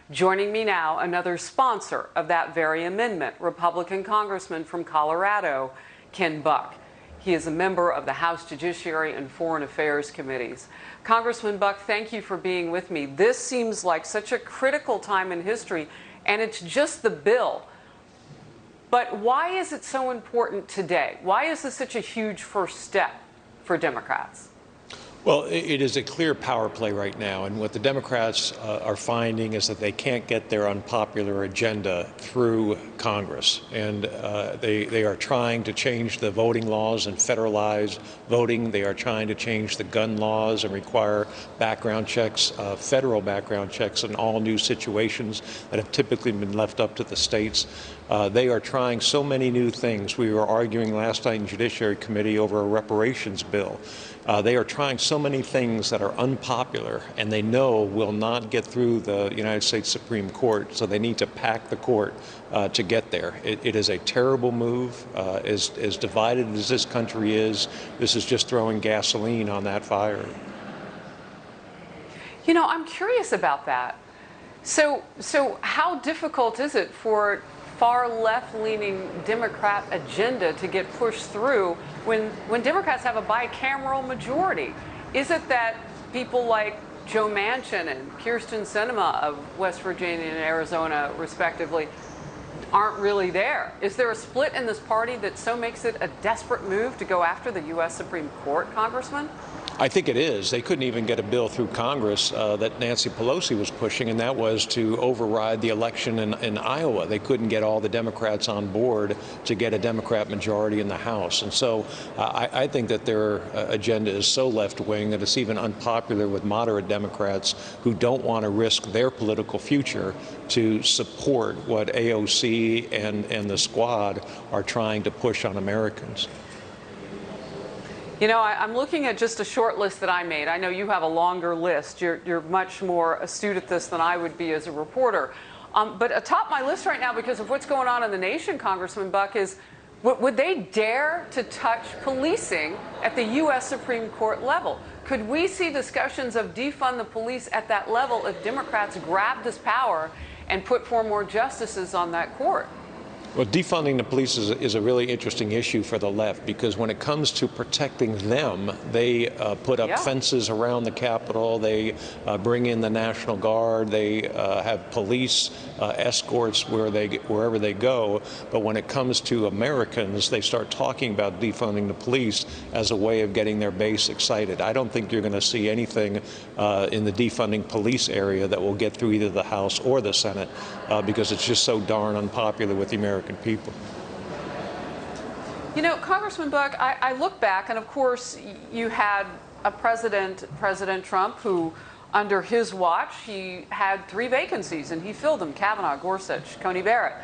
Joining me now, another sponsor of that very amendment, Republican Congressman from Colorado, Ken Buck. He is a member of the House Judiciary and Foreign Affairs Committees. Congressman Buck, thank you for being with me. This seems like such a critical time in history, and it's just the bill. But why is it so important today? Why is this such a huge first step for Democrats? Well, it is a clear power play right now, and what the Democrats are finding is that they can't get their unpopular agenda through Congress, and they are trying to change the voting laws and federalize voting. They are trying to change the gun laws and require background checks, federal background checks in all new situations that have typically been left up to the states. They are trying so many new things. We were arguing last night in Judiciary Committee over a reparations bill. They are trying so many things that are unpopular and they know will not get through the United States Supreme Court, so they need to pack the court to get there. It is a terrible move. As divided as this country is, this is just throwing gasoline on that fire. You know, I'm curious about that. So how difficult is it for far left-leaning Democrat agenda to get pushed through when Democrats have a bicameral majority? Is it that people like Joe Manchin and Kyrsten Sinema of West Virginia and Arizona, respectively, aren't really there? Is there a split in this party that so makes it a desperate move to go after the U.S. Supreme Court, Congressman? I think it is. They couldn't even get a bill through Congress that Nancy Pelosi was pushing, and that was to override the election in Iowa. They couldn't get all the Democrats on board to get a Democrat majority in the House. And so I think that their agenda is so left-wing that it's even unpopular with moderate Democrats who don't want to risk their political future to support what AOC and the squad are trying to push on Americans. You know, I'm looking at just a short list that I made. I know you have a longer list. You're much more astute at this than I would be as a reporter. But atop my list right now, because of what's going on in the nation, Congressman Buck, is would they dare to touch policing at the U.S. Supreme Court level? Could we see discussions of defund the police at that level if Democrats grab this power and put 4 more justices on that court? Well, defunding the police is a really interesting issue for the left, because when it comes to protecting them, they put up fences around the Capitol. They bring in the National Guard. They have police escorts wherever they go. But when it comes to Americans, they start talking about defunding the police as a way of getting their base excited. I don't think you're going to see anything in the defunding police area that will get through either the House or the Senate because it's just so darn unpopular with the American people. You know, Congressman Buck, I look back, and of course you had a President Trump, who under his watch he had 3 vacancies and he filled them: Kavanaugh, Gorsuch, Coney Barrett.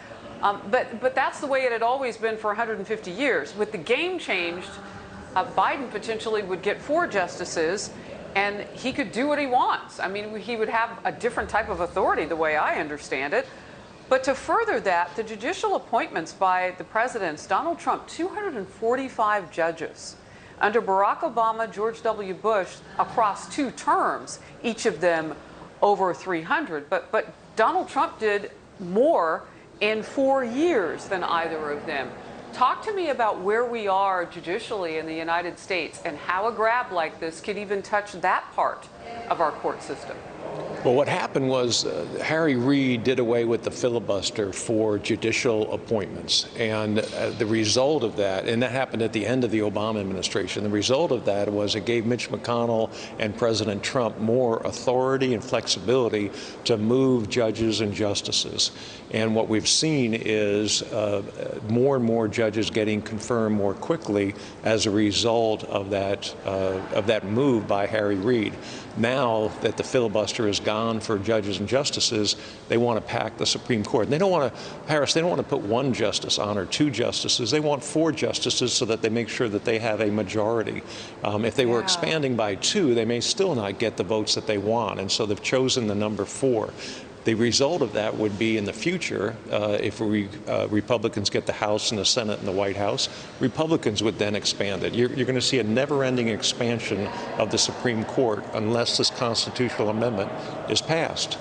But that's the way it had always been for 150 years. With the game changed, Biden potentially would get 4 justices and he could do what he wants. I mean, he would have a different type of authority, the way I understand it. But to further that, the judicial appointments by the presidents, Donald Trump, 245 judges. Under Barack Obama, George W. Bush, across 2 terms, each of them over 300. But Donald Trump did more in 4 years than either of them. Talk to me about where we are judicially in the United States and how a grab like this could even touch that part of our court system. Well, what happened was Harry Reid did away with the filibuster for judicial appointments. And the result of that, and that happened at the end of the Obama administration, the result of that was it gave Mitch McConnell and President Trump more authority and flexibility to move judges and justices. And what we've seen is more and more judges getting confirmed more quickly as a result of that move by Harry Reid. Now that the filibuster is gone for judges and justices, they want to pack the Supreme Court. And they don't want to, Harris, they don't want to put 1 justice on or 2 justices. They want 4 justices so that they make sure that they have a majority. If they were expanding by 2, they may still not get the votes that they want. And so they've chosen the number 4. The result of that would be in the future, if Republicans get the House and the Senate and the White House, Republicans would then expand it. You're going to see a never-ending expansion of the Supreme Court unless this constitutional amendment is passed.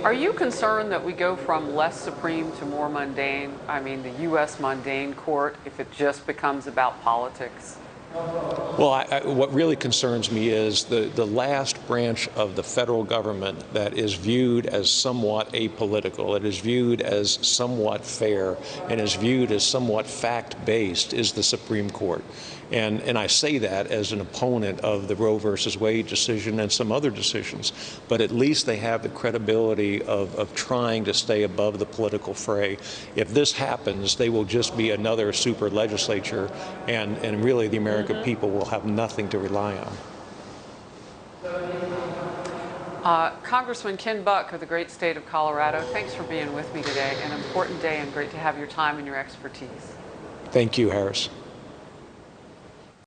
Are you concerned that we go from less supreme to more mundane? I mean, the U.S. mundane court, if it just becomes about politics? Well, what really concerns me is the last branch of the federal government that is viewed as somewhat apolitical, it is viewed as somewhat fair, and is viewed as somewhat fact-based is the Supreme Court. And I say that as an opponent of the Roe versus Wade decision and some other decisions, but at least they have the credibility of trying to stay above the political fray. If this happens, they will just be another super legislature, and really the American people will have nothing to rely on. Congressman Ken Buck of the great state of Colorado, thanks for being with me today. An important day, and great to have your time and your expertise. Thank you, Harris.